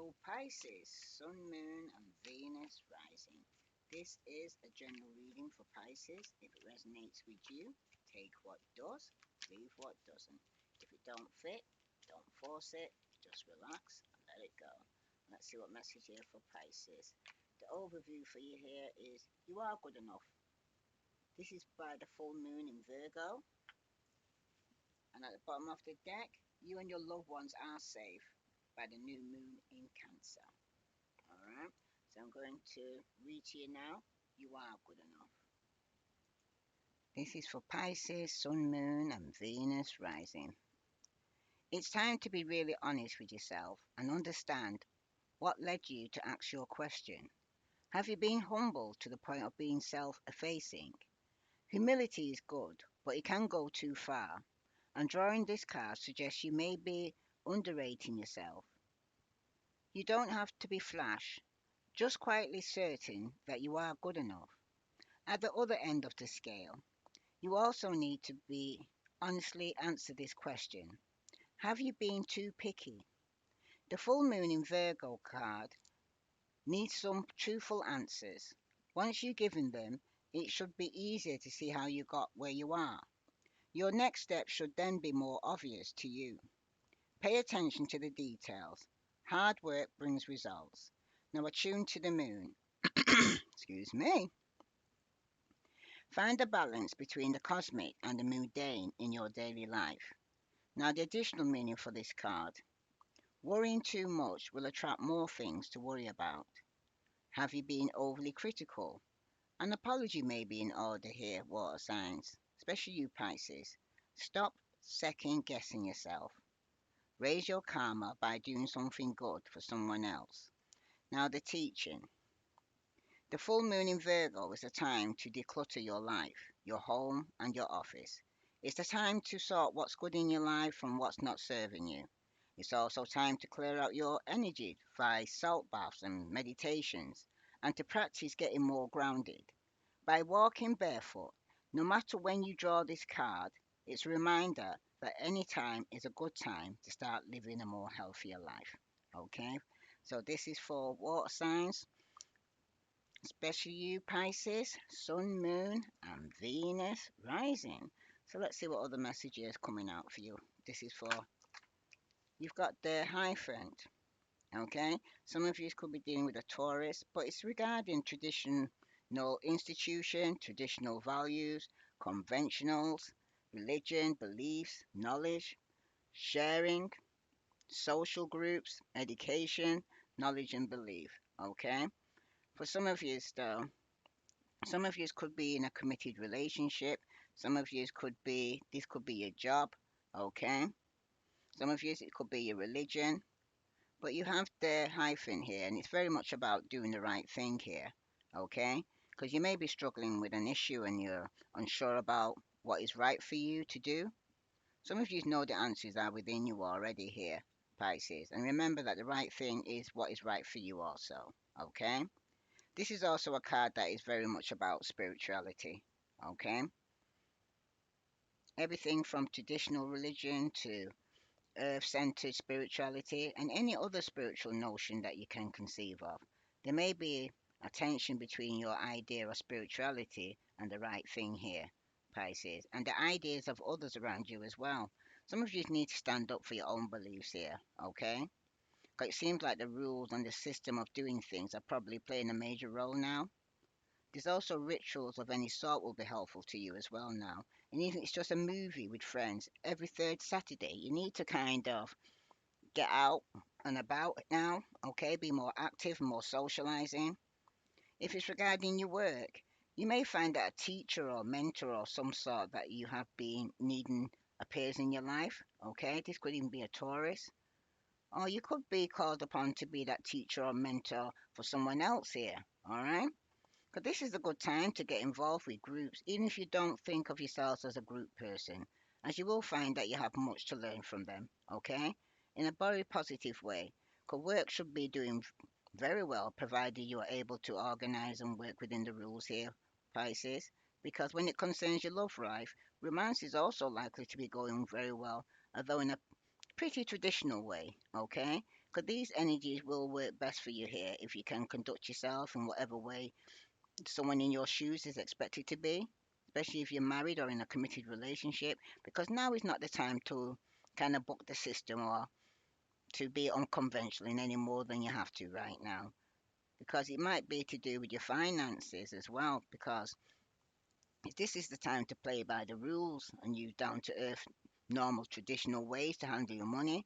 So Pisces, Sun, Moon and Venus rising. This is a general reading for Pisces. If it resonates with you, take what does, leave what doesn't. If it don't fit, don't force it, just relax and let it go. Let's see what message here for Pisces. The overview for you here is you are good enough. This is by the full moon in Virgo. And at the bottom of the deck, you and your loved ones are safe by the new moon in Cancer. Alright, so I'm going to read to you now. You are good enough. This is for Pisces, Sun, Moon and Venus rising. It's time to be really honest with yourself and understand what led you to ask your question. Have you been humble to the point of being self-effacing? Humility is good, but it can go too far. And drawing this card suggests you may be underrating yourself. You don't have to be flash, just quietly certain that you are good enough. At the other end of the scale, you also need to be honestly answer this question. Have you been too picky? The full moon in Virgo card needs some truthful answers. Once you've given them, it should be easier to see how you got where you are. Your next step should then be more obvious to you. Pay attention to the details. Hard work brings results. Now attune to the moon. Excuse me. Find a balance between the cosmic and the mundane in your daily life. Now the additional meaning for this card. Worrying too much will attract more things to worry about. Have you been overly critical? An apology may be in order here, water signs, especially you Pisces. Stop second guessing yourself. Raise your karma by doing something good for someone else. Now the teaching. The full moon in Virgo is a time to declutter your life, your home and your office. It's a time to sort what's good in your life from what's not serving you. It's also time to clear out your energy via salt baths and meditations and to practice getting more grounded. By walking barefoot, no matter when you draw this card, it's a reminder that any time is a good time to start living a more healthier life. Okay? So this is for water signs, especially you Pisces, Sun, Moon, and Venus rising. So let's see what other message is coming out for you. This is for you've got the Hierophant. Okay, some of you could be dealing with a Taurus, but it's regarding traditional institution, traditional values, conventionals, religion, beliefs, knowledge, sharing, social groups, education, knowledge and belief. Okay, for some of you, though, some of you could be in a committed relationship. Some of you could be this could be your job. Okay, some of you it could be your religion. But you have the hyphen here, and it's very much about doing the right thing here, okay? Because you may be struggling with an issue and you're unsure about what is right for you to do. Some of you know the answers are within you already here, Pisces. And remember that the right thing is what is right for you also, okay? This is also a card that is very much about spirituality, okay? Everything from traditional religion to earth centered spirituality, and any other spiritual notion that you can conceive of. There may be a tension between your idea of spirituality and the right thing here, Pisces, and the ideas of others around you as well. Some of you need to stand up for your own beliefs here, okay? Because it seems like the rules and the system of doing things are probably playing a major role now. There's also rituals of any sort will be helpful to you as well now. And even if it's just a movie with friends every third Saturday, you need to kind of get out and about now, okay? Be more active, more socializing. If it's regarding your work, you may find that a teacher or mentor or some sort that you have been needing appears in your life, okay? This could even be a Taurus. Or you could be called upon to be that teacher or mentor for someone else here, all right? Because this is a good time to get involved with groups, even if you don't think of yourselves as a group person, as you will find that you have much to learn from them, okay? In a very positive way. Because work should be doing very well, provided you are able to organize and work within the rules here, Pisces. Because when it concerns your love life, romance is also likely to be going very well, although in a pretty traditional way, okay? Because these energies will work best for you here if you can conduct yourself in whatever way someone in your shoes is expected to be, especially if you're married or in a committed relationship, because now is not the time to kind of buck the system or to be unconventional in any more than you have to right now. Because it might be to do with your finances as well, because this is the time to play by the rules and use down to earth, normal, traditional ways to handle your money.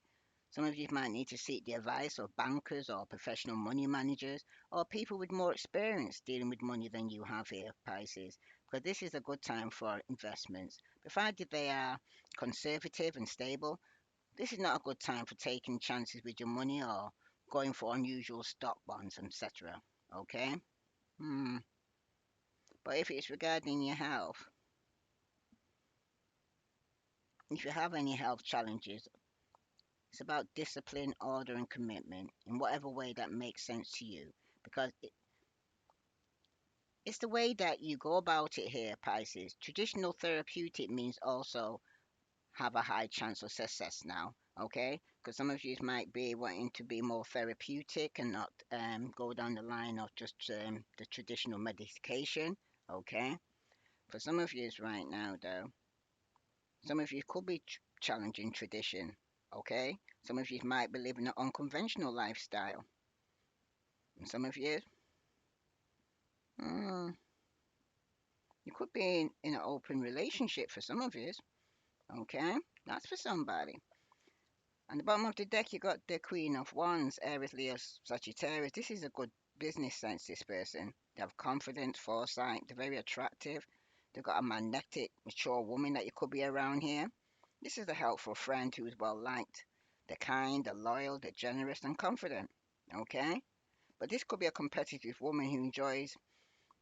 Some of you might need to seek the advice of bankers or professional money managers or people with more experience dealing with money than you have here, Pisces, because this is a good time for investments. Provided they are conservative and stable, this is not a good time for taking chances with your money or going for unusual stock bonds, etc. Okay? Hmm. But if it's regarding your health, if you have any health challenges, it's about discipline, order, and commitment in whatever way that makes sense to you. Because it's the way that you go about it here, Pisces. Traditional therapeutic means also have a high chance of success now, okay? Because some of you might be wanting to be more therapeutic and not go down the line of just the traditional medication, okay? For some of you right now, though, some of you could be challenging tradition, okay? Some of you might be living an unconventional lifestyle. And some of you, mm, you could be in an open relationship for some of you, okay? That's for somebody. On the bottom of the deck, you got the Queen of Wands, Aries, Leo, Sagittarius. This is a good business sense, this person. They have confidence, foresight, they're very attractive. They've got a magnetic, mature woman that you could be around here. This is a helpful friend who is well liked. They're kind, they're loyal, they're generous and confident. Okay? But this could be a competitive woman who enjoys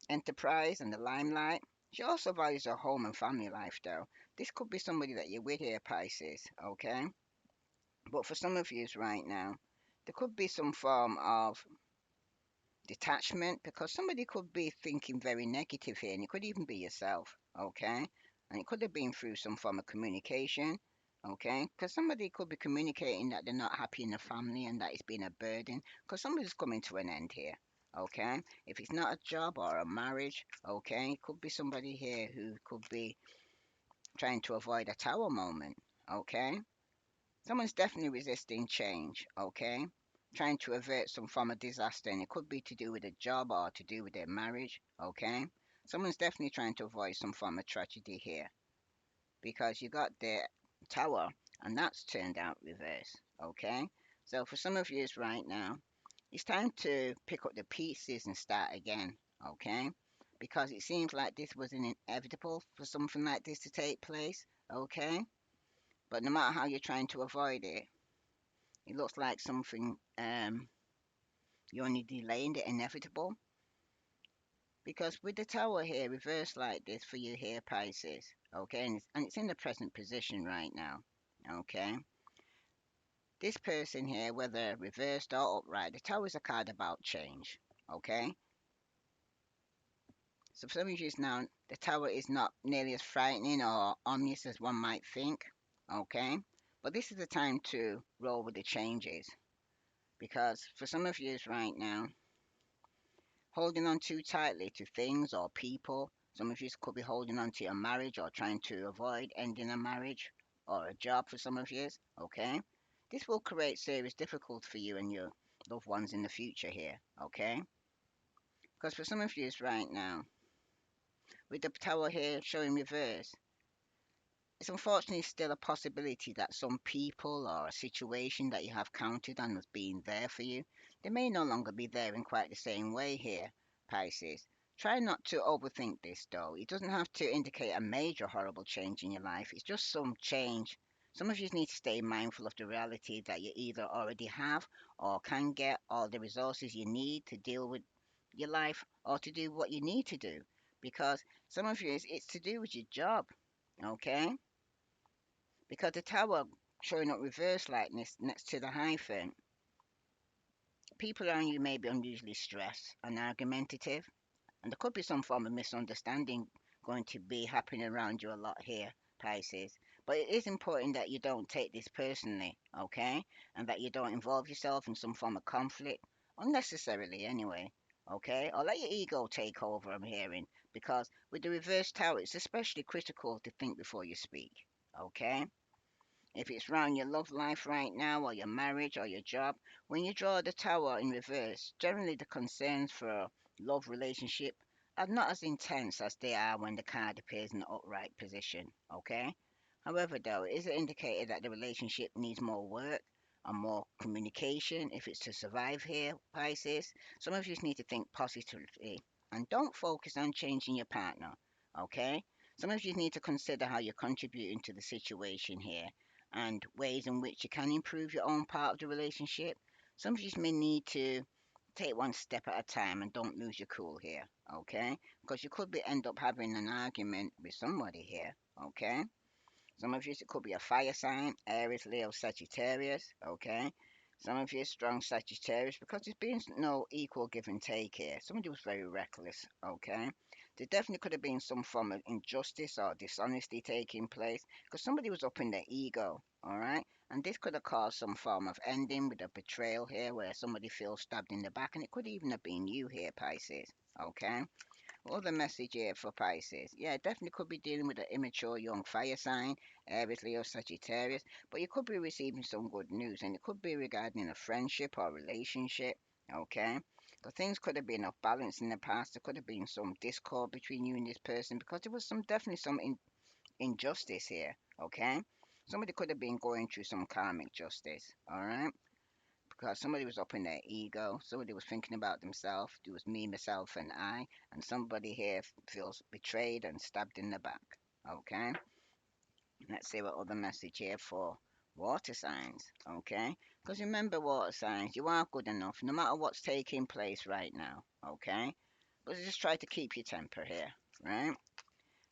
enterprise and the limelight. She also values her home and family life, though. This could be somebody that you're with here, Pisces. Okay? But for some of you right now, there could be some form of detachment because somebody could be thinking very negative here, and it could even be yourself, okay? And it could have been through some form of communication, okay? Because somebody could be communicating that they're not happy in the family and that it's been a burden, because somebody's coming to an end here, okay? If it's not a job or a marriage, okay, it could be somebody here who could be trying to avoid a tower moment, okay? Someone's definitely resisting change, okay? Trying to avert some form of disaster, and it could be to do with a job or to do with their marriage, okay? Someone's definitely trying to avoid some form of tragedy here because you got the tower and that's turned out reverse, okay? So for some of you right now, it's time to pick up the pieces and start again, okay? Because it seems like this was inevitable for something like this to take place, okay? But no matter how you're trying to avoid it, it looks like something you're only delaying the inevitable. Because with the tower here reversed like this for you here, Pisces, okay, and it's in the present position right now, okay. This person here, whether reversed or upright, the tower is a card about change, okay. So for some reason now, the tower is not nearly as frightening or ominous as one might think, okay. But this is the time to roll with the changes because for some of you right now, holding on too tightly to things or people. Some of you could be holding on to your marriage or trying to avoid ending a marriage or a job for some of you. Okay? This will create serious difficulty for you and your loved ones in the future here. Okay? Because for some of you right now, with the tower here showing reverse, it's unfortunately still a possibility that some people or a situation that you have counted on as being there for you, they may no longer be there in quite the same way here, Pisces. Try not to overthink this though. It doesn't have to indicate a major horrible change in your life. It's just some change. Some of you need to stay mindful of the reality that you either already have or can get all the resources you need to deal with your life or to do what you need to do. Because some of you, it's to do with your job, okay? Because the tower showing up reverse like this next to the hyphen, people around you may be unusually stressed and argumentative, and there could be some form of misunderstanding going to be happening around you a lot here, Pisces. But it is important that you don't take this personally, okay? And that you don't involve yourself in some form of conflict, unnecessarily anyway, okay? Or let your ego take over, I'm hearing. Because with the reverse tower, it's especially critical to think before you speak, okay? If it's around your love life right now, or your marriage, or your job, when you draw the tower in reverse, generally the concerns for love relationship are not as intense as they are when the card appears in the upright position. Okay? However, though, it is an indicator that the relationship needs more work and more communication if it's to survive here, Pisces. Some of you just need to think positively and don't focus on changing your partner. Okay? Some of you need to consider how you're contributing to the situation here and ways in which you can improve your own part of the relationship. Some of you may need to take one step at a time and don't lose your cool here, okay? Because you could be end up having an argument with somebody here, okay? Some of you, it could be a fire sign, Aries, Leo, Sagittarius, okay? Some of you, strong Sagittarius, because there's been no equal give and take here. Somebody was very reckless, okay? There definitely could have been some form of injustice or dishonesty taking place, because somebody was up in their ego, alright? And this could have caused some form of ending with a betrayal here, where somebody feels stabbed in the back, and it could even have been you here, Pisces, okay? Other message here for Pisces. Yeah, definitely could be dealing with an immature young fire sign, Aries, Leo, Sagittarius, but you could be receiving some good news, and it could be regarding a friendship or relationship, okay? But things could have been off balance in the past. There could have been some discord between you and this person because there was some definitely some injustice here, okay? Somebody could have been going through some karmic justice, all right? Because somebody was up in their ego, somebody was thinking about themselves. It was me, myself, and I, and somebody here feels betrayed and stabbed in the back. Okay, let's see what other message here for water signs. Okay, because remember, water signs, you are good enough no matter what's taking place right now. Okay, but just try to keep your temper here, right?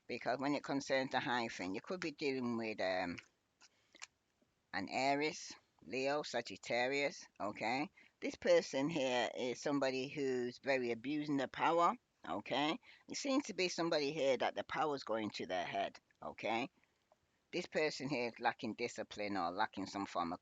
Because when it concerns the hyphen, you could be dealing with an Aries, Leo, Sagittarius, okay? This person here is somebody who's very abusing their power, okay? It seems to be somebody here that the power's going to their head, okay? This person here is lacking discipline or lacking some form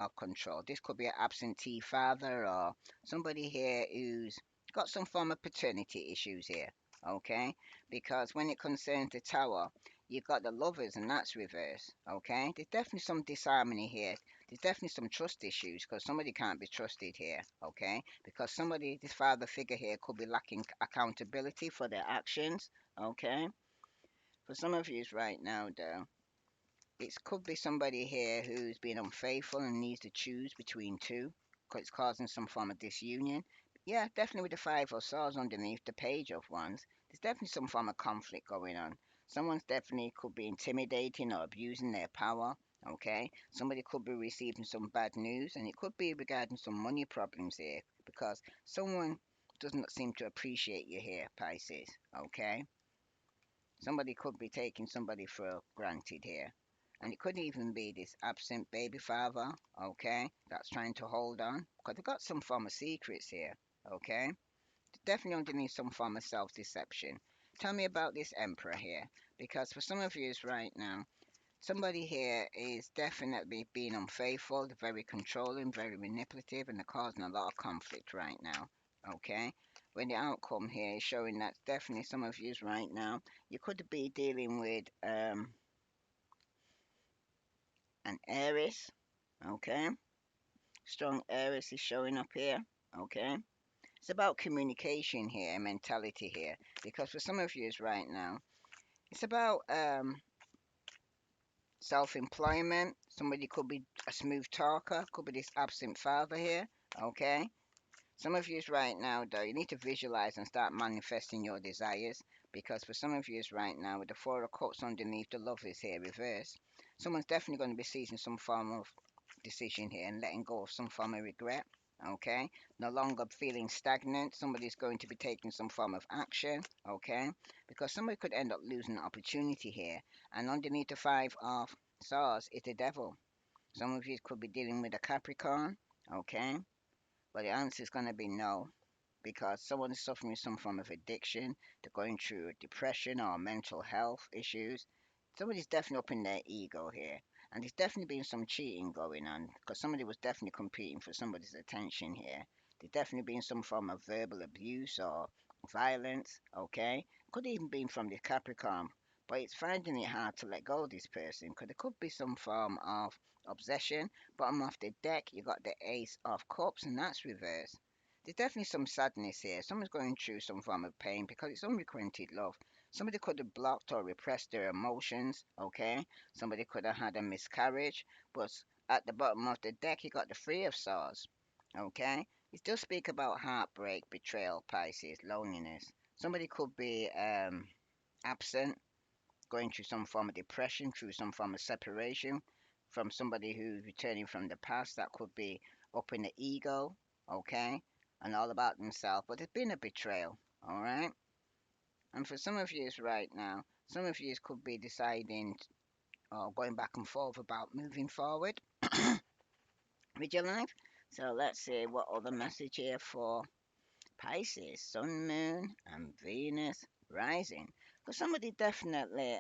of control. This could be an absentee father or somebody here who's got some form of paternity issues here, okay? Because when it concerns the tower, you've got the lovers and that's reverse, okay? There's definitely some disharmony here. There's definitely some trust issues because somebody can't be trusted here, okay? Because somebody, this father figure here, could be lacking accountability for their actions, okay? For some of you right now, though, it could be somebody here who's been unfaithful and needs to choose between two because it's causing some form of disunion. Yeah, definitely with the Five of Swords underneath the Page of Wands, there's definitely some form of conflict going on. Someone's definitely could be intimidating or abusing their power. Okay, somebody could be receiving some bad news, and it could be regarding some money problems here because someone does not seem to appreciate you here, Pisces. Okay, somebody could be taking somebody for granted here. And it could even be this absent baby father, okay, that's trying to hold on. Because they've got some form of secrets here, okay? Definitely underneath some form of self deception. Tell me about this emperor here. Because for some of you right now, somebody here is definitely being unfaithful, very controlling, very manipulative, and they're causing a lot of conflict right now. Okay? When the outcome here is showing that definitely some of you right now, you could be dealing with an Aries. Okay? Strong Aries is showing up here. Okay? It's about communication here, mentality here. Because for some of you right now, it's about self-employment. Somebody could be a smooth talker, could be this absent father here. Okay. Some of you right now, though, you need to visualize and start manifesting your desires because for some of you right now, with the Four of Cups underneath, the love is here reverse. Someone's definitely going to be seizing some form of decision here and letting go of some form of regret. Okay, no longer feeling stagnant. Somebody's going to be taking some form of action. Okay, because somebody could end up losing an opportunity here. And underneath the Five of Swords is the Devil. Some of you could be dealing with a Capricorn. Okay, but the answer is going to be no because someone is suffering some form of addiction, they're going through depression or mental health issues. Somebody's definitely up in their ego here. And there's definitely been some cheating going on because somebody was definitely competing for somebody's attention here. There's definitely been some form of verbal abuse or violence, okay? Could even been from the Capricorn, but it's finding it hard to let go of this person because there could be some form of obsession. Bottom of the deck, you got the Ace of Cups, and that's reversed. There's definitely some sadness here. Someone's going through some form of pain because it's unrequited love. Somebody could have blocked or repressed their emotions, okay? Somebody could have had a miscarriage, but at the bottom of the deck, you got the Three of Swords, okay? It does speak about heartbreak, betrayal, Pisces, loneliness. Somebody could be absent, going through some form of depression, through some form of separation from somebody who's returning from the past. That could be up in the ego, okay? And all about themselves, but there's been a betrayal, all right? And for some of you right now, some of you could be deciding or going back and forth about moving forward with your life. So let's see what other message here for Pisces, Sun, Moon, and Venus rising. Because somebody definitely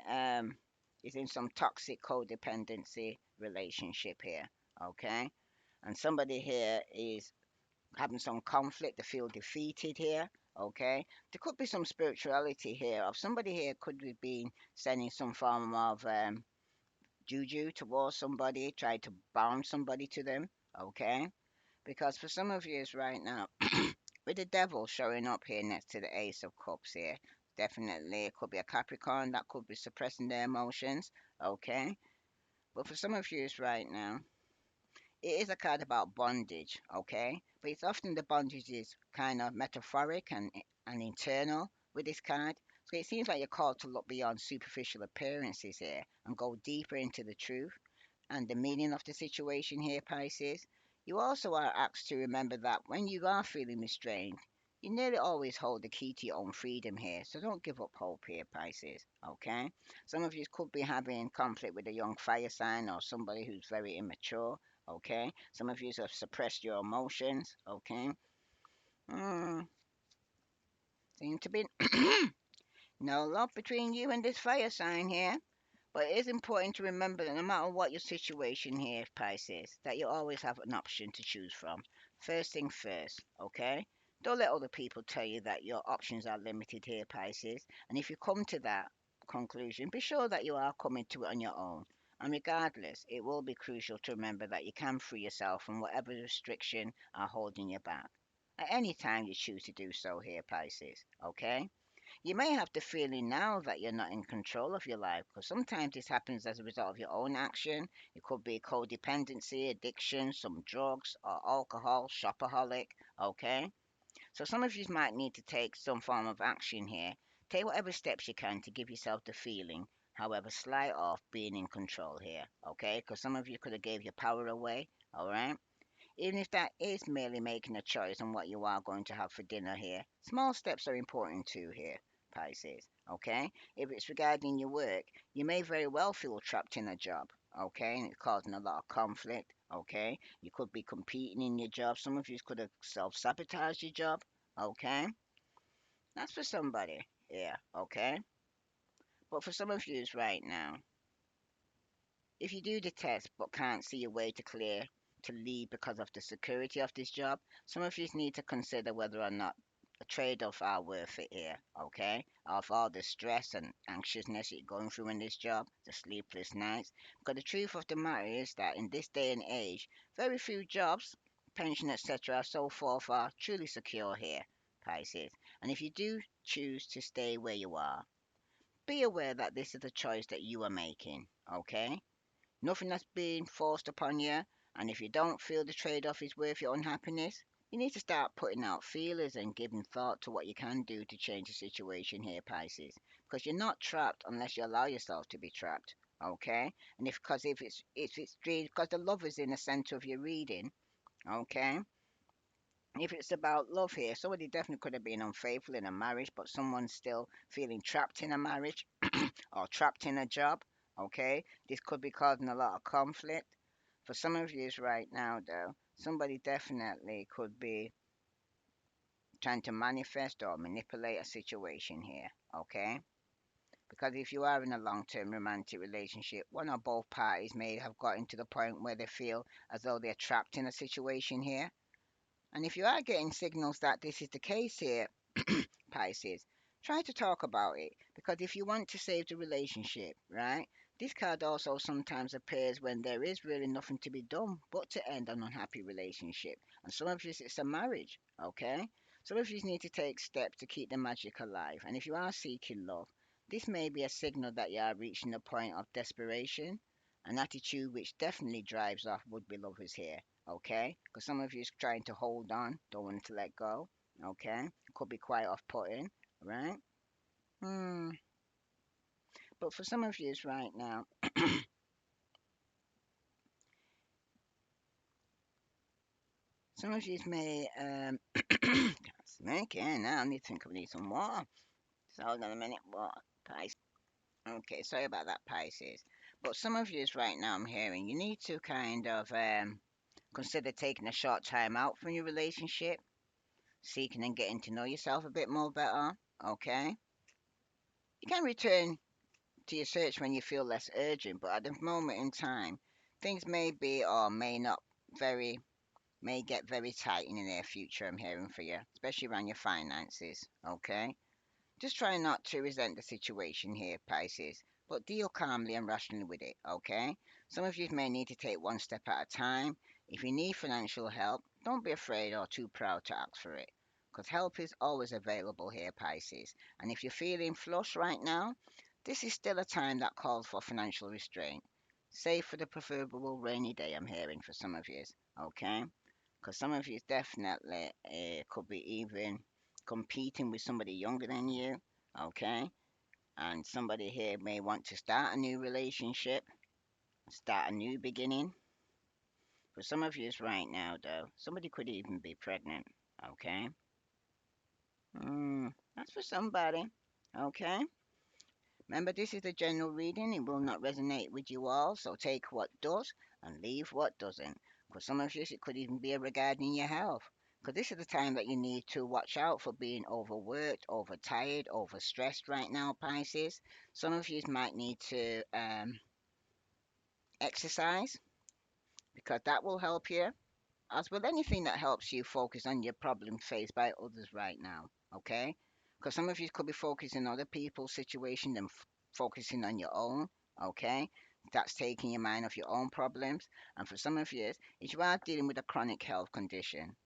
is in some toxic codependency relationship here, okay? And somebody here is having some conflict, they feel defeated here. Okay, there could be some spirituality here. Of somebody here could be been sending some form of juju towards somebody, try to bound somebody to them. Okay, because for some of you right now, with the devil showing up here next to the Ace of Cups here, definitely it could be a Capricorn that could be suppressing their emotions. Okay, but for some of you right now, it is a card about bondage, okay? But it's often the bondage is kind of metaphoric and internal with this card. So it seems like you're called to look beyond superficial appearances here and go deeper into the truth and the meaning of the situation here, Pisces. You also are asked to remember that when you are feeling restrained, you nearly always hold the key to your own freedom here. So don't give up hope here, Pisces. Okay? Some of you could be having conflict with a young fire sign or somebody who's very immature. Okay? Some of you have suppressed your emotions. Okay? Mm, seem to be no love between you and this fire sign here. But it is important to remember that no matter what your situation here, Pisces, that you always have an option to choose from. First thing first, okay? Don't let other people tell you that your options are limited here, Pisces. And if you come to that conclusion, be sure that you are coming to it on your own. And regardless, it will be crucial to remember that you can free yourself from whatever restriction are holding you back. At any time you choose to do so here, Pisces, okay? You may have the feeling now that you're not in control of your life because sometimes this happens as a result of your own action. It could be codependency, addiction, some drugs, or alcohol, shopaholic. Okay? So some of you might need to take some form of action here. Take whatever steps you can to give yourself the feeling, however slight, of being in control here. Okay? Because some of you could have gave your power away. All right? Even if that is merely making a choice on what you are going to have for dinner here, small steps are important too here, Pisces. Okay? If it's regarding your work, you may very well feel trapped in a job. Okay? And it's causing a lot of conflict. Okay? You could be competing in your job. Some of you could have self sabotaged your job. Okay? That's for somebody. Yeah. Okay? But for some of you right now, if you do the test but can't see a way to clear to leave because of the security of this job, some of you need to consider whether or not the trade-off are worth it here, okay? Of all the stress and anxiousness you're going through in this job, the sleepless nights. Because the truth of the matter is that in this day and age, very few jobs, pension, etc., so forth are truly secure here, Pisces. And if you do choose to stay where you are, be aware that this is a choice that you are making, okay? Nothing that's being forced upon you, and if you don't feel the trade off is worth your unhappiness, you need to start putting out feelers and giving thought to what you can do to change the situation here, Pisces. Because you're not trapped unless you allow yourself to be trapped. Okay? And if it's dream because the love is in the center of your reading, okay? If it's about love here, somebody definitely could have been unfaithful in a marriage, but someone's still feeling trapped in a marriage or trapped in a job. Okay, this could be causing a lot of conflict. For some of you right now, though, somebody definitely could be trying to manifest or manipulate a situation here. Okay, Because if you are in a long-term romantic relationship, one or both parties may have gotten to the point where they feel as though they're trapped in a situation here. And if you are getting signals that this is the case here, Pisces, try to talk about it. Because if you want to save the relationship, right? This card also sometimes appears when there is really nothing to be done but to end an unhappy relationship. And some of you, it's a marriage, okay? Some of you need to take steps to keep the magic alive. And if you are seeking love, this may be a signal that you are reaching a point of desperation, an attitude which definitely drives off would-be lovers here, okay? Because some of you is trying to hold on, don't want to let go, okay? Could be quite off-putting, right? Hmm. But for some of you right now, some of you may okay, now I need to think of need some water. So hold on a minute, what Pisces? Okay, sorry about that, Pisces. But some of you right now, I'm hearing you need to kind of consider taking a short time out from your relationship, seeking and getting to know yourself a bit more better. Okay, you can return to your search when you feel less urgent, but at the moment in time, things may be or may not very may get very tight in the near future. I'm hearing for you, especially around your finances. Okay, just try not to resent the situation here, Pisces, but deal calmly and rationally with it. Okay, some of you may need to take one step at a time. If you need financial help, don't be afraid or too proud to ask for it, because help is always available here, Pisces. And if you're feeling flush right now, this is still a time that calls for financial restraint. Save for the preferable rainy day, I'm hearing for some of you. Okay, because some of you definitely could be even competing with somebody younger than you, okay? And somebody here may want to start a new relationship, start a new beginning. For some of you right now, though, somebody could even be pregnant, okay? That's for somebody, okay? Remember, this is a general reading. It will not resonate with you all, so take what does and leave what doesn't. For some of you, it could even be regarding your health. Because this is the time that you need to watch out for being overworked, overtired, overstressed right now, Pisces. Some of you might need to exercise because that will help you, as with anything that helps you focus on your problem faced by others right now, okay? Because some of you could be focusing on other people's situation than focusing on your own, okay? That's taking your mind off your own problems. And for some of you, if you are dealing with a chronic health condition,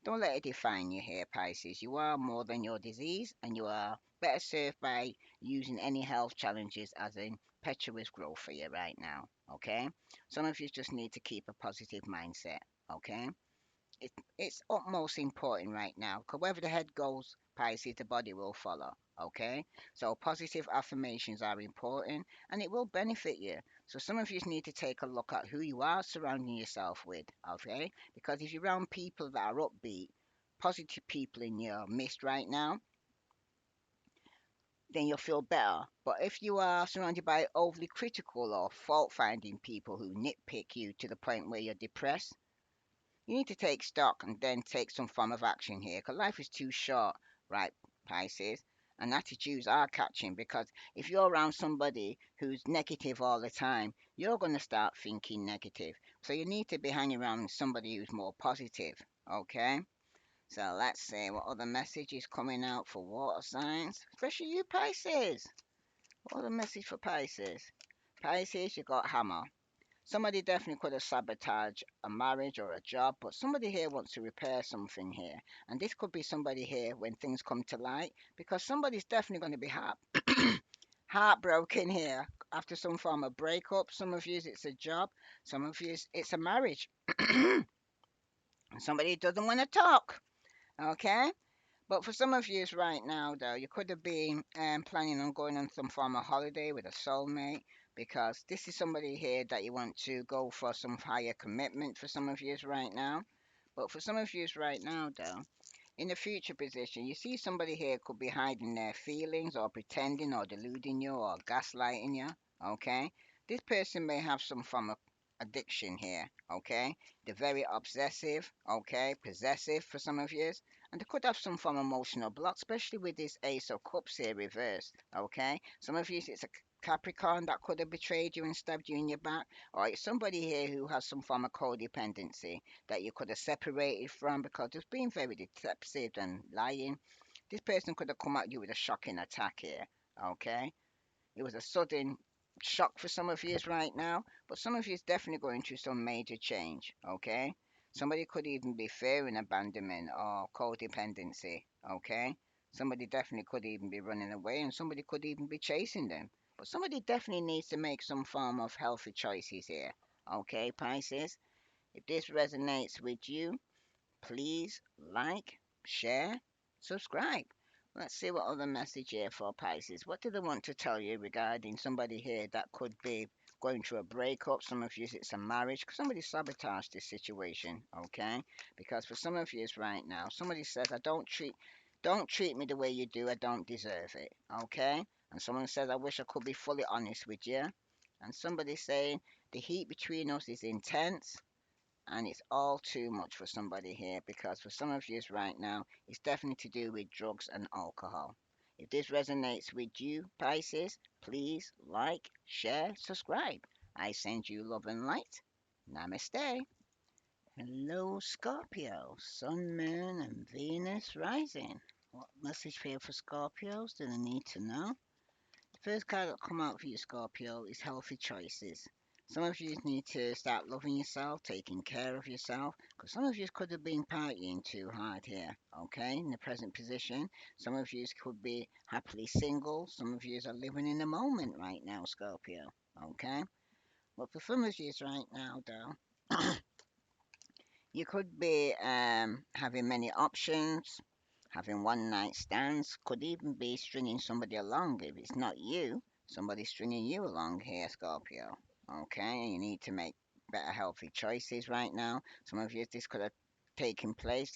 don't let it define you here, Pisces. You are more than your disease, and you are better served by using any health challenges as a impetuous growth for you right now, okay? Some of you just need to keep a positive mindset, okay? It's utmost important right now because wherever the head goes, Pisces, the body will follow. Okay, so positive affirmations are important and it will benefit you. So some of you need to take a look at who you are surrounding yourself with. Okay, because if you're around people that are upbeat, positive people in your midst right now, then you'll feel better. But if you are surrounded by overly critical or fault finding people who nitpick you to the point where you're depressed, you need to take stock and then take some form of action here because life is too short, right, Pisces? And attitudes are catching because if you're around somebody who's negative all the time, you're going to start thinking negative. So you need to be hanging around somebody who's more positive, okay? So let's see what other message is coming out for water signs, especially you, Pisces. What other message for Pisces? Pisces, you got hammer. Somebody definitely could have sabotaged a marriage or a job, but somebody here wants to repair something here. And this could be somebody here when things come to light, because somebody's definitely going to be heartbroken here after some form of breakup. Some of you, it's a job. Some of you, it's a marriage. Somebody doesn't want to talk. Okay? But for some of you right now, though, you could have been planning on going on some form of holiday with a soulmate because this is somebody here that you want to go for some higher commitment for some of you right now. But for some of you right now, though, in the future position, you see somebody here could be hiding their feelings or pretending or deluding you or gaslighting you. Okay? This person may have some form of addiction here, okay? They're very obsessive, okay? Possessive for some of you. And they could have some form of emotional block, especially with this Ace of Cups here reversed, okay? Some of you, it's a Capricorn that could have betrayed you and stabbed you in your back, or it's somebody here who has some form of codependency that you could have separated from because it's being very deceptive and lying. This person could have come at you with a shocking attack here, okay? It was a sudden shock for some of you right now, but some of you is definitely going through some major change, okay? Somebody could even be fearing abandonment or codependency, okay? Somebody definitely could even be running away and somebody could even be chasing them. But somebody definitely needs to make some form of healthy choices here, okay, Pisces? If this resonates with you, please like, share, subscribe. Let's see what other message here for Pisces. What do they want to tell you regarding somebody here that could be going through a breakup? Some of you, it's a marriage. Somebody sabotaged this situation, okay? Because for some of you right now, somebody says, don't treat me the way you do. I don't deserve it, okay? And someone says, I wish I could be fully honest with you. And somebody saying, the heat between us is intense and it's all too much for somebody here because for some of you right now, it's definitely to do with drugs and alcohol. If this resonates with you, Pisces, please like, share, subscribe. I send you love and light. Namaste. Hello, Scorpio, Sun, Moon, and Venus rising. What message here for Scorpios do they need to know? First card that come out for you, Scorpio, is healthy choices. Some of you need to start loving yourself, taking care of yourself, because some of you could have been partying too hard here, okay, in the present position. Some of you could be happily single. Some of you are living in the moment right now, Scorpio, okay? But for some of you right now, though, you could be having many options, having one night stands, could even be stringing somebody along. If it's not you, somebody's stringing you along here, Scorpio. Okay, you need to make better healthy choices right now. Some of you, this could have taking place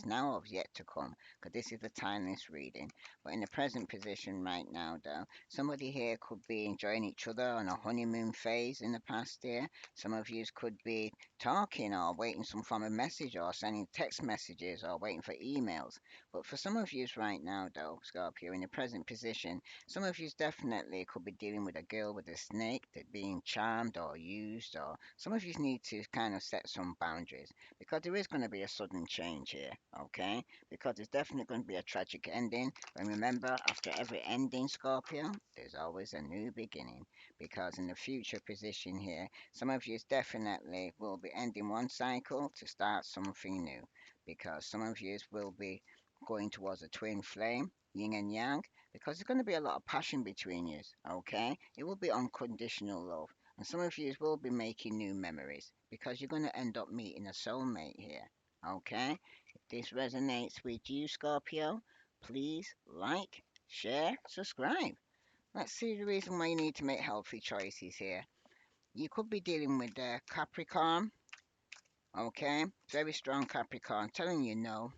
now or yet to come, because this is the timeless reading. But in the present position right now, though, somebody here could be enjoying each other on a honeymoon phase in the past year. Some of you could be talking or waiting some form of message or sending text messages or waiting for emails. But for some of you right now, though, Scorpio, in the present position, some of you definitely could be dealing with a girl with a snake that being charmed or used, or some of you need to kind of set some boundaries because there is going to be a sudden change here, okay? Because there's definitely going to be a tragic ending. And remember, after every ending, Scorpio, there's always a new beginning. Because in the future position here, some of you definitely will be ending one cycle to start something new. Because some of you will be going towards a twin flame, yin and yang, because there's going to be a lot of passion between you, okay? It will be unconditional love. And some of you will be making new memories because you're going to end up meeting a soulmate here, okay? If this resonates with you, Scorpio, please like, share, subscribe. Let's see the reason why you need to make healthy choices here. You could be dealing with Capricorn, okay? Very strong Capricorn, telling you no,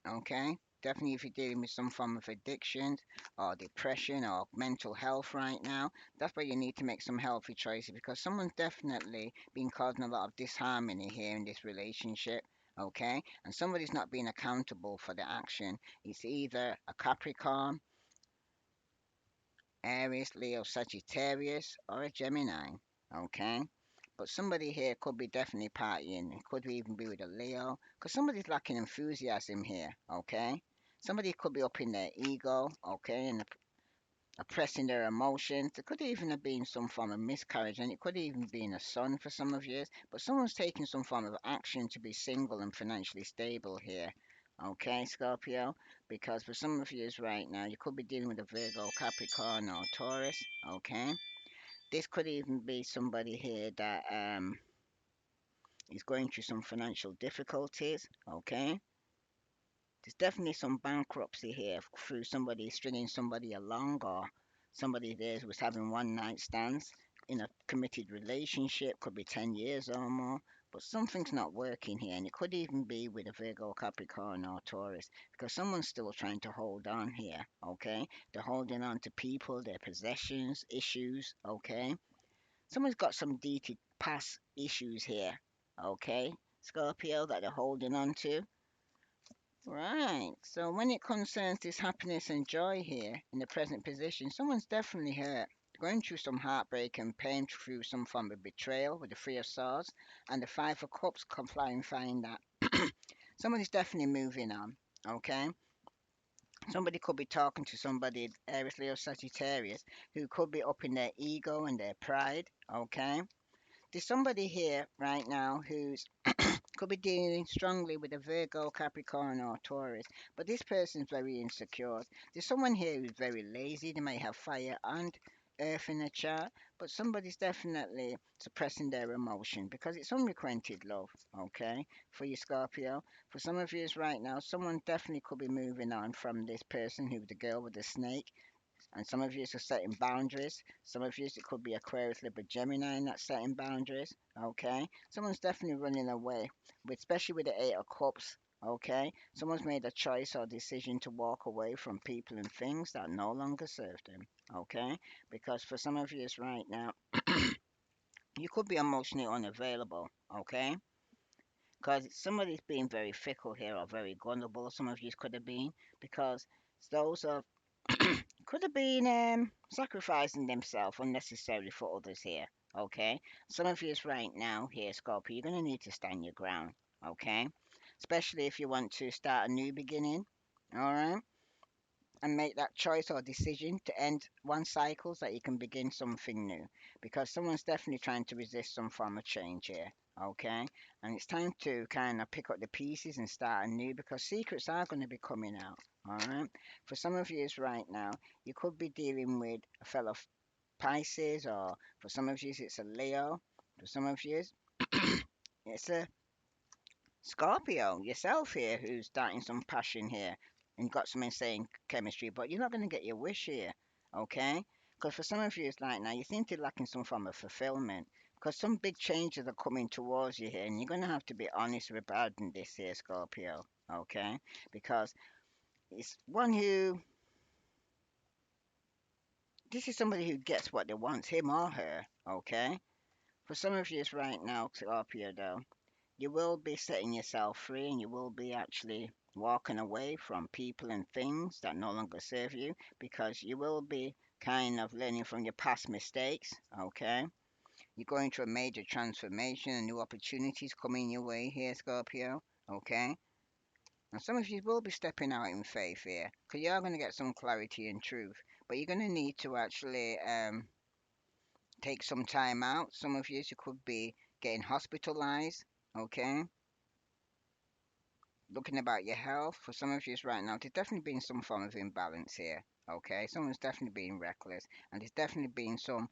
okay? Definitely if you're dealing with some form of addiction or depression or mental health right now, that's why you need to make some healthy choices because someone's definitely been causing a lot of disharmony here in this relationship, okay? And somebody's not being accountable for the action. It's either a Capricorn, Aries, Leo, Sagittarius, or a Gemini, okay? But somebody here could be definitely partying. It could even be with a Leo, because somebody's lacking enthusiasm here, okay? Somebody could be up in their ego, okay, and oppressing their emotions. It could even have been some form of miscarriage, and it could even been a son for some of you. But someone's taking some form of action to be single and financially stable here. Okay, Scorpio, because for some of you right now, you could be dealing with a Virgo, Capricorn, or Taurus. Okay, this could even be somebody here that is going through some financial difficulties. Okay, there's definitely some bankruptcy here through somebody stringing somebody along or somebody there was having one night stands in a committed relationship, could be 10 years or more, but something's not working here. And it could even be with a Virgo, Capricorn, or Taurus because someone's still trying to hold on here. Okay, they're holding on to people, their possessions, issues. Okay, Someone's got some dated past issues here. Okay, Scorpio, that they're holding on to. Right. So when it concerns this happiness and joy here in the present position, someone's definitely hurt. Going through some heartbreak and pain through some form of betrayal with the Three of Swords and the Five of Cups come flying find that somebody's definitely moving on. Okay. Somebody could be talking to somebody, Aries, Leo, Sagittarius, who could be up in their ego and their pride. Okay. There's somebody here right now who's could be dealing strongly with a Virgo, Capricorn, or Taurus, but this person's very insecure. There's someone here who's very lazy. They may have fire and earth in a chart, but somebody's definitely suppressing their emotion because it's unrequited love, okay, for you, Scorpio. For some of you right now, someone definitely could be moving on from this person who's the girl with the snake. And some of you are setting boundaries. Some of you it could be Aquarius, Libra, Gemini, and that's setting boundaries. Okay, someone's definitely running away, especially with the Eight of Cups. Okay, someone's made a choice or decision to walk away from people and things that no longer serve them. Okay, because for some of you right now, you could be emotionally unavailable. Okay, because somebody's being very fickle here or very gullible. Some of you could have been because those are could have been sacrificing themselves unnecessarily for others here. Okay, some of you right now here, Scorpio, you're gonna need to stand your ground. Okay, especially if you want to start a new beginning. All right, and make that choice or decision to end one cycle so that you can begin something new. Because someone's definitely trying to resist some form of change here. Okay, and it's time to kind of pick up the pieces and start anew because secrets are going to be coming out. All right, for some of you right now, you could be dealing with a fellow Pisces, or for some of you, it's a Leo. For some of you, it's a Scorpio, yourself here, who's starting some passion here and got some insane chemistry, but you're not going to get your wish here, okay? Because for some of you, it's like now you seem to be lacking some form of fulfillment. Because some big changes are coming towards you here, and you're going to have to be honest regarding this here, Scorpio, okay? Because it's one who, this is somebody who gets what they want, him or her, okay? For some of you, it's right now, Scorpio, though. You will be setting yourself free and you will be actually walking away from people and things that no longer serve you because you will be kind of learning from your past mistakes. Okay, you're going through a major transformation and new opportunities coming your way here, Scorpio. Okay, and some of you will be stepping out in faith here because you are going to get some clarity and truth, but you're going to need to actually take some time out. Some of you could be getting hospitalized. Okay, looking about your health, for some of you right now, there's definitely been some form of imbalance here. Okay, someone's definitely being reckless, and there's definitely been some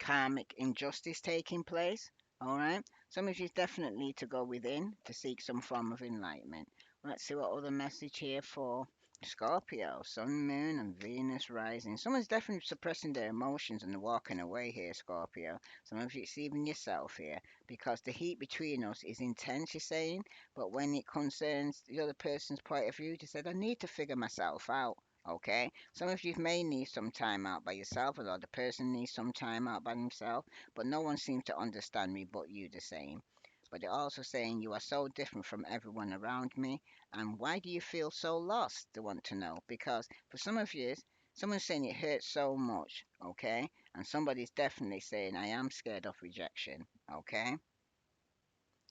karmic injustice taking place. All right, some of you definitely need to go within to seek some form of enlightenment. Let's see what other message here for Scorpio, Sun, Moon, and Venus rising. Someone's definitely suppressing their emotions and walking away here, Scorpio. Some of you, it's even yourself here, because the heat between us is intense, you're saying, but when it concerns the other person's point of view, you said, I need to figure myself out. Okay, some of you may need some time out by yourself, or the other person needs some time out by themselves, but no one seems to understand me but you the same. But they're also saying you are so different from everyone around me, and why do you feel so lost? They want to know. Because for some of you, someone's saying it hurts so much, okay? And somebody's definitely saying, I am scared of rejection, okay?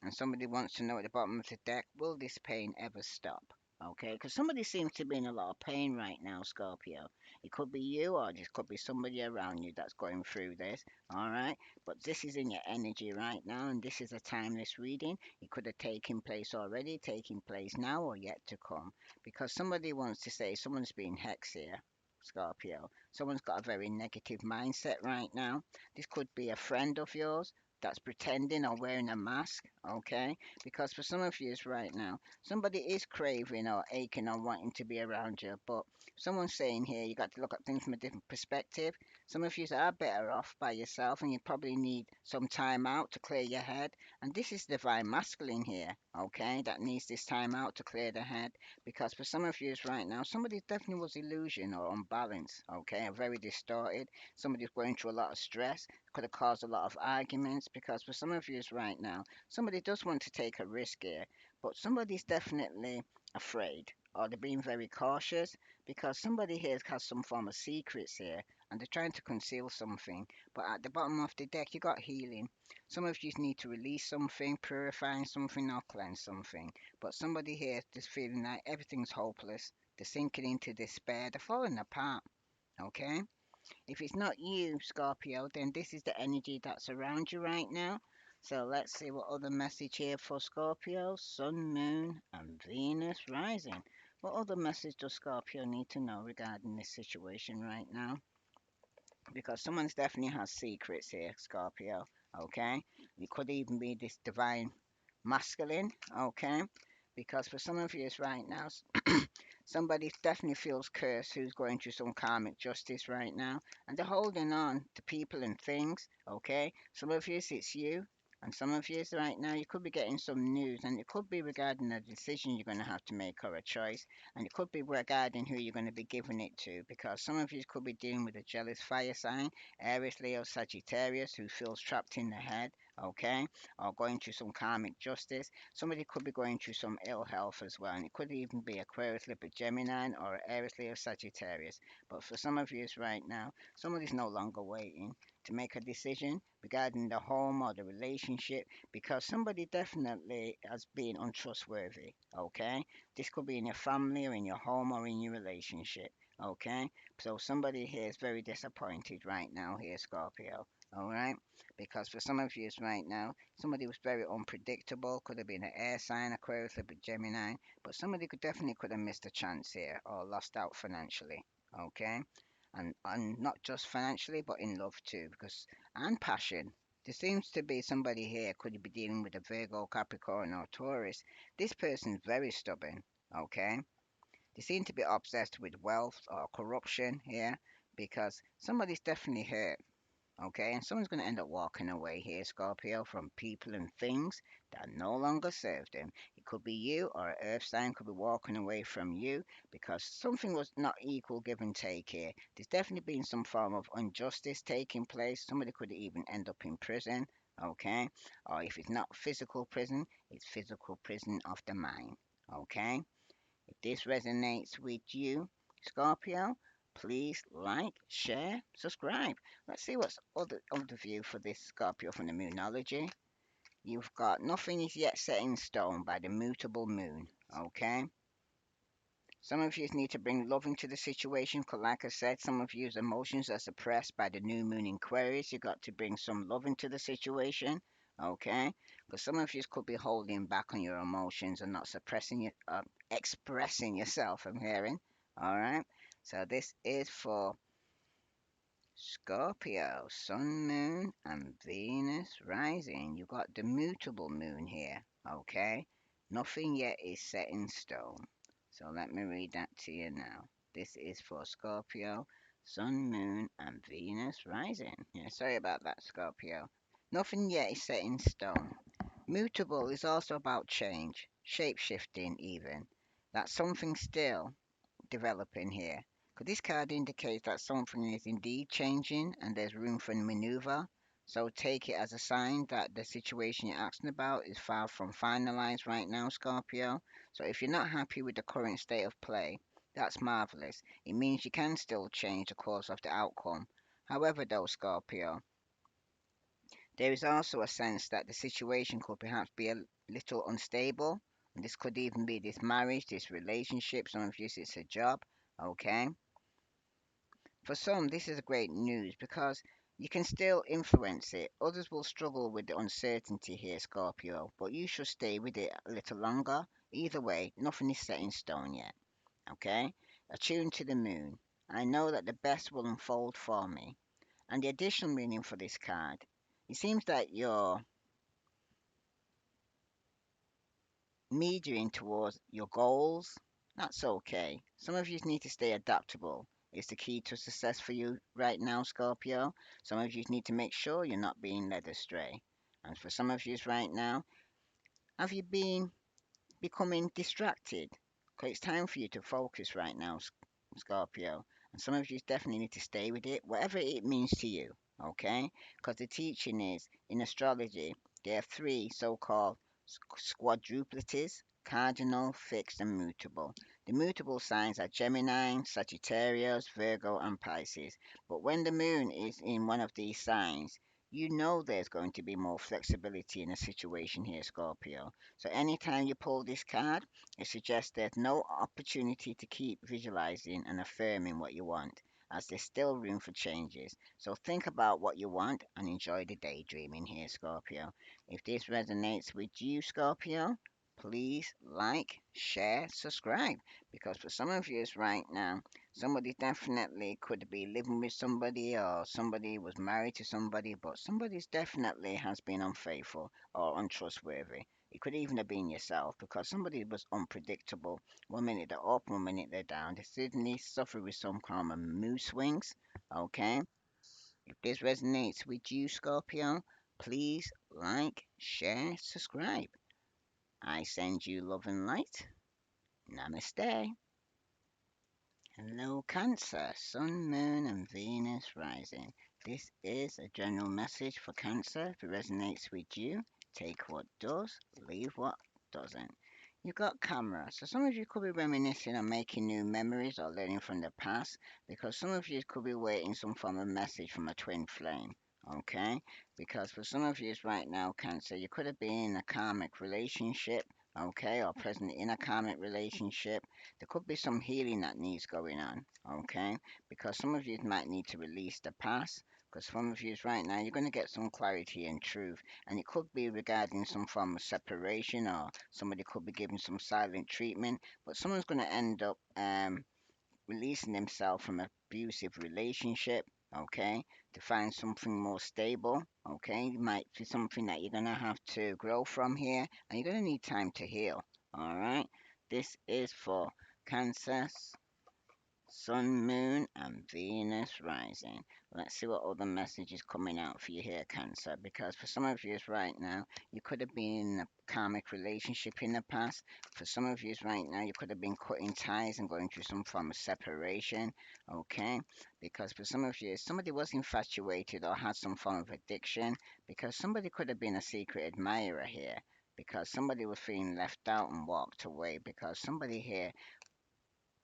And somebody wants to know at the bottom of the deck, will this pain ever stop? Okay, because somebody seems to be in a lot of pain right now, Scorpio. It could be you, or it could be somebody around you that's going through this. All right, but this is in your energy right now, and this is a timeless reading. It could have taken place already, taking place now, or yet to come. Because somebody wants to say someone's being hexed here, Scorpio. Someone's got a very negative mindset right now. This could be a friend of yours, that's pretending or wearing a mask, okay? Because for some of you right now, somebody is craving or aching or wanting to be around you, but someone's saying here you got to look at things from a different perspective. Some of you are better off by yourself, and you probably need some time out to clear your head. And this is divine masculine here, okay? That needs this time out to clear the head. Because for some of you right now, somebody definitely was illusion or unbalanced, okay? Or very distorted. Somebody's going through a lot of stress, could have caused a lot of arguments. Because for some of you right now, somebody does want to take a risk here, but somebody's definitely afraid or they're being very cautious because somebody here has some form of secrets here and they're trying to conceal something. But at the bottom of the deck, you got healing. Some of you need to release something, purifying something, or cleanse something. But somebody here is just feeling like everything's hopeless. They're sinking into despair. They're falling apart. Okay? If it's not you, Scorpio, then this is the energy that's around you right now. So let's see what other message here for Scorpio, Sun, Moon, and Venus rising. What other message does Scorpio need to know regarding this situation right now? Because someone's definitely has secrets here, Scorpio. Okay? It could even be this divine masculine. Okay? Because for some of you right now, somebody definitely feels cursed who's going through some karmic justice right now, and they're holding on to people and things. Okay, some of you it's you, and some of you right now you could be getting some news, and it could be regarding a decision you're going to have to make or a choice, and it could be regarding who you're going to be giving it to, because some of you could be dealing with a jealous fire sign, Aries, Leo, Sagittarius, who feels trapped in the head. Okay, or going through some karmic justice. Somebody could be going through some ill health as well, and it could even be Aquarius, Libra, Gemini, or Aries, Leo, Sagittarius. But for some of you right now, somebody's no longer waiting to make a decision regarding the home or the relationship because somebody definitely has been untrustworthy. Okay, this could be in your family or in your home or in your relationship. Okay, so somebody here is very disappointed right now here, Scorpio. All right, because for some of you right now, somebody was very unpredictable. Could have been an air sign, Aquarius, Libra, Gemini, but somebody could have missed a chance here or lost out financially. Okay, and not just financially, but in love too, because and passion. There seems to be somebody here could be dealing with a Virgo, Capricorn, or Taurus. This person's very stubborn. Okay, they seem to be obsessed with wealth or corruption here because somebody's definitely hurt. Okay, and someone's going to end up walking away here, Scorpio, from people and things that no longer serve them. It could be you or Earth sign could be walking away from you because something was not equal give and take here. There's definitely been some form of injustice taking place. Somebody could even end up in prison. Okay, or if it's not physical prison, it's physical prison of the mind. Okay, if this resonates with you, Scorpio, please like, share, subscribe. Let's see what's other view for this Scorpio from the Moonology. You've got nothing is yet set in stone by the mutable moon. Okay. Some of you need to bring love into the situation, because like I said, some of you's emotions are suppressed by the new moon in Aquarius. You got to bring some love into the situation, okay? Because some of you could be holding back on your emotions and not suppressing your, expressing yourself. I'm hearing, all right. So this is for Scorpio, Sun, Moon, and Venus rising. You got the mutable moon here, okay? Nothing yet is set in stone. So let me read that to you now. This is for Scorpio, Sun, Moon, and Venus rising. Yeah, sorry about that, Scorpio. Nothing yet is set in stone. Mutable is also about change, shape shifting, even. That's something still developing here. Because this card indicates that something is indeed changing and there's room for maneuver. So take it as a sign that the situation you're asking about is far from finalized right now, Scorpio. So if you're not happy with the current state of play, that's marvelous. It means you can still change the course of the outcome. However, though, Scorpio, there is also a sense that the situation could perhaps be a little unstable. And this could even be this marriage, this relationship. Some of you, it's a job. Okay. For some, this is great news because you can still influence it. Others will struggle with the uncertainty here, Scorpio, but you should stay with it a little longer. Either way, nothing is set in stone yet. Okay? Attune to the moon. I know that the best will unfold for me. And the additional meaning for this card. It seems that you're meandering towards your goals. That's okay. Some of you need to stay adaptable. It's the key to success for you right now, Scorpio. Some of you need to make sure you're not being led astray. And for some of you right now, have you been becoming distracted? Okay, it's time for you to focus right now, Scorpio. And some of you definitely need to stay with it, whatever it means to you. Okay? Because the teaching is in astrology, there are three so called quadruplities: cardinal, fixed, and mutable. The mutable signs are Gemini, Sagittarius, Virgo, and Pisces. But when the moon is in one of these signs, you know there's going to be more flexibility in a situation here, Scorpio. So anytime you pull this card, it suggests there's no opportunity to keep visualizing and affirming what you want, as there's still room for changes. So think about what you want and enjoy the daydreaming here, Scorpio. If this resonates with you, Scorpio, please like, share, subscribe. Because for some of you right now, somebody definitely could be living with somebody or somebody was married to somebody, but somebody's definitely has been unfaithful or untrustworthy. It could even have been yourself because somebody was unpredictable. One minute they're up, one minute they're down. They suddenly suffer with some kind of mood swings. Okay? If this resonates with you, Scorpio, please like, share, subscribe. I send you love and light. Namaste. Hello, Cancer, Sun, Moon, and Venus rising. This is a general message for Cancer. If it resonates with you, take what does, leave what doesn't. You got camera, so some of you could be reminiscing or making new memories or learning from the past because some of you could be waiting some form of message from a twin flame. Okay? Because for some of you right now, Cancer, you could have been in a karmic relationship, okay, or present in a karmic relationship. There could be some healing that needs going on, okay? Because some of you might need to release the past. Because some of you right now, you're going to get some clarity and truth, and it could be regarding some form of separation, or somebody could be giving some silent treatment. But someone's going to end up releasing themselves from an abusive relationship, okay, to find something more stable, okay. It might be something that you're going to have to grow from here, and you're going to need time to heal, all right. This is for Cancer, Sun, Moon, and Venus rising. Let's see what other message is coming out for you here, Cancer. Because for some of you right now, you could have been in a karmic relationship in the past. For some of you right now, you could have been cutting ties and going through some form of separation. Okay? Because for some of you, somebody was infatuated or had some form of addiction. Because somebody could have been a secret admirer here. Because somebody was feeling left out and walked away. Because somebody here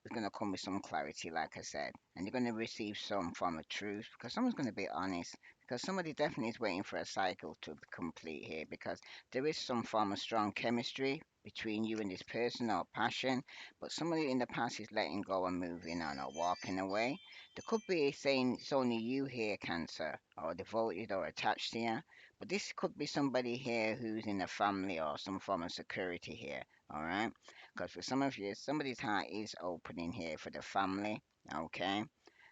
is going to come with some clarity, like I said, and you're going to receive some form of truth because someone's going to be honest. Because somebody definitely is waiting for a cycle to be complete here because there is some form of strong chemistry between you and this person or passion, but somebody in the past is letting go and moving on or walking away. There could be saying it's only you here, Cancer, or devoted or attached to you, but this could be somebody here who's in a family or some form of security here, all right? Because for some of you, somebody's heart is opening here for the family, okay?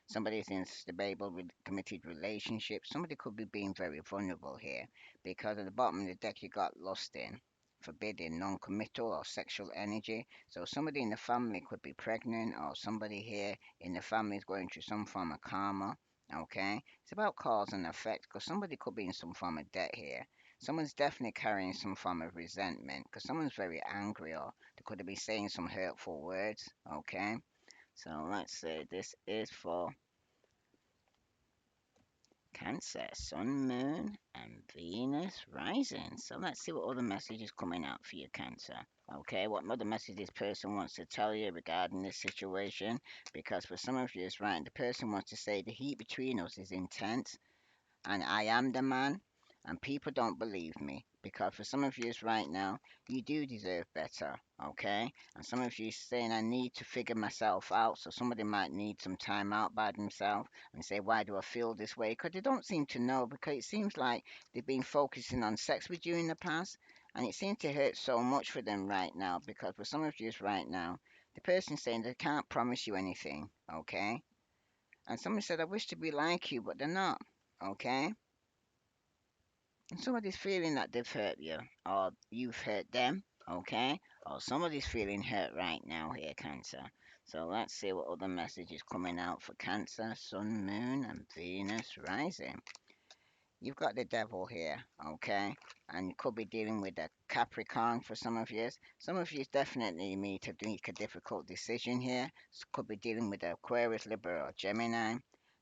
Somebody's in stable with committed relationship. Somebody could be being very vulnerable here because at the bottom of the deck you got lost in forbidden, non-committal, or sexual energy. So somebody in the family could be pregnant, or somebody here in the family is going through some form of karma. Okay, it's about cause and effect because somebody could be in some form of debt here. Someone's definitely carrying some form of resentment because someone's very angry, or they could be saying some hurtful words. Okay, so let's say this is for Cancer, Sun, Moon, and Venus rising. So let's see what other message is coming out for you, Cancer. Okay, what other message this person wants to tell you regarding this situation? Because for some of you, it's right. The person wants to say the heat between us is intense and I am the man, and people don't believe me because for some of you right now, you do deserve better, okay? And some of you saying I need to figure myself out, so somebody might need some time out by themselves and say, why do I feel this way? Because they don't seem to know because it seems like they've been focusing on sex with you in the past, and it seems to hurt so much for them right now because for some of you right now, the person saying they can't promise you anything, okay? And someone said, I wish to be like you, but they're not, okay? And somebody's feeling that they've hurt you, or you've hurt them, okay? Or somebody's feeling hurt right now here, Cancer. So let's see what other message is coming out for Cancer, Sun, Moon, and Venus rising. You've got the devil here, okay? And you could be dealing with a Capricorn for some of you. Some of you definitely need to make a difficult decision here. Could be dealing with Aquarius, Libra, or Gemini.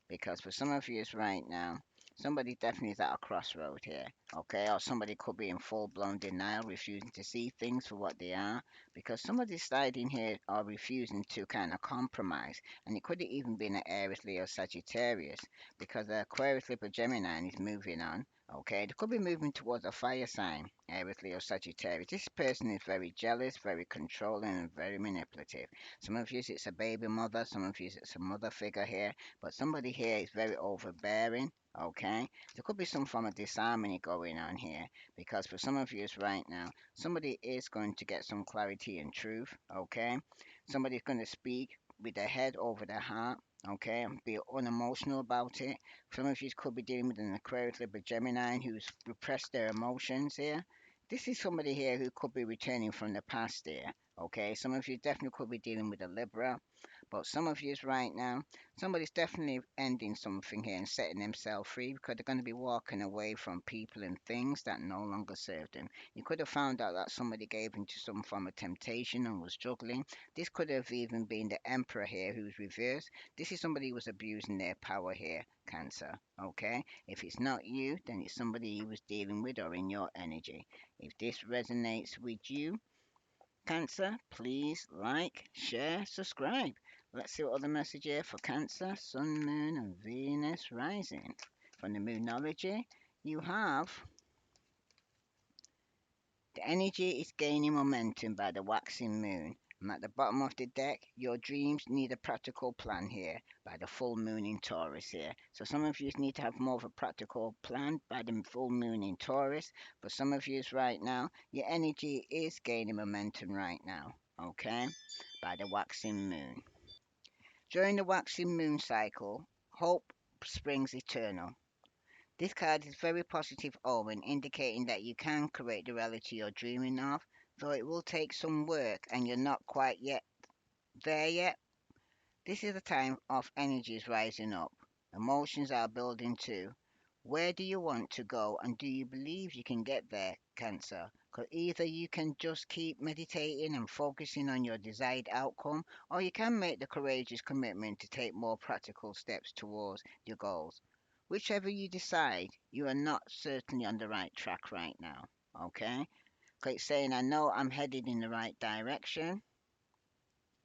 Because for some of you right now, somebody definitely is at a crossroad here, okay? Or somebody could be in full blown denial, refusing to see things for what they are. Because somebody's sliding here or refusing to kind of compromise. And it could have even been an Aries, Leo, Sagittarius because the Aquarius Libra Gemini is moving on. Okay, they could be moving towards a fire sign, Aries, Leo, Sagittarius. This person is very jealous, very controlling, and very manipulative. Some of you, it's a baby mother. Some of you, it's a mother figure here. But somebody here is very overbearing. Okay, there could be some form of disharmony going on here because for some of you right now, somebody is going to get some clarity and truth. Okay, somebody's going to speak with their head over their heart, okay, and be unemotional about it. Some of you could be dealing with an Aquarius, Libra, Gemini who's repressed their emotions here. This is somebody here who could be returning from the past here, okay. Some of you definitely could be dealing with a Libra, but some of you right now, somebody's definitely ending something here and setting themselves free because they're going to be walking away from people and things that no longer serve them. You could have found out that somebody gave into some form of temptation and was struggling. This could have even been the Emperor here who's reversed. This is somebody who was abusing their power here, Cancer. Okay? If it's not you, then it's somebody you was dealing with or in your energy. If this resonates with you, Cancer, please like, share, subscribe. Let's see what other message here for Cancer, Sun, Moon, and Venus rising. From the Moonology, you have the energy is gaining momentum by the waxing moon. And at the bottom of the deck, your dreams need a practical plan here by the full moon in Taurus here. So some of you need to have more of a practical plan by the full moon in Taurus. For some of you right now, your energy is gaining momentum right now, okay? By the waxing moon. During the waxing moon cycle, hope springs eternal. This card is very positive omen, indicating that you can create the reality you're dreaming of, though it will take some work and you're not quite yet there yet. This is a time of energies rising up. Emotions are building too. Where do you want to go and do you believe you can get there, Cancer? Because either you can just keep meditating and focusing on your desired outcome, or you can make the courageous commitment to take more practical steps towards your goals. Whichever you decide, you are not certainly on the right track right now. Okay? 'Cause it's saying, I know I'm headed in the right direction.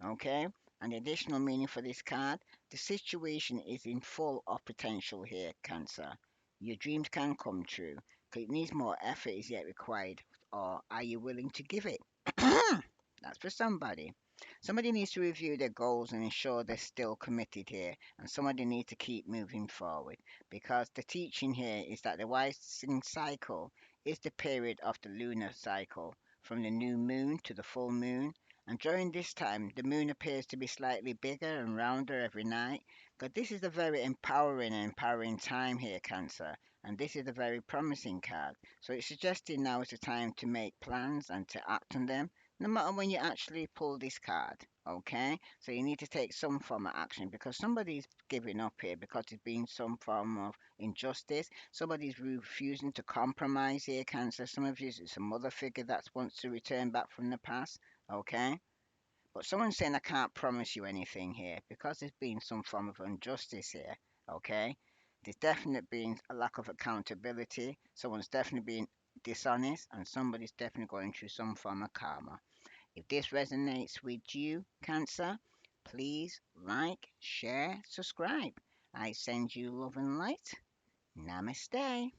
Okay? And the additional meaning for this card, the situation is in full of potential here, Cancer. Your dreams can come true. 'Cause it needs more effort is yet required. Or are you willing to give it? That's for somebody. Somebody needs to review their goals and ensure they're still committed here, and somebody needs to keep moving forward because the teaching here is that the rising cycle is the period of the lunar cycle from the new moon to the full moon. And during this time, the moon appears to be slightly bigger and rounder every night. But this is a very empowering time here, Cancer. And this is a very promising card. So it's suggesting now is the time to make plans and to act on them no matter when you actually pull this card, okay? So you need to take some form of action because somebody's giving up here because there's been some form of injustice. Somebody's refusing to compromise here, Cancer. Some of you, it's a mother figure that wants to return back from the past, okay? But someone's saying I can't promise you anything here because there's been some form of injustice here, okay? There's definitely been a lack of accountability. Someone's definitely been dishonest, and somebody's definitely going through some form of karma. If this resonates with you, Cancer, please like, share, subscribe. I send you love and light. Namaste.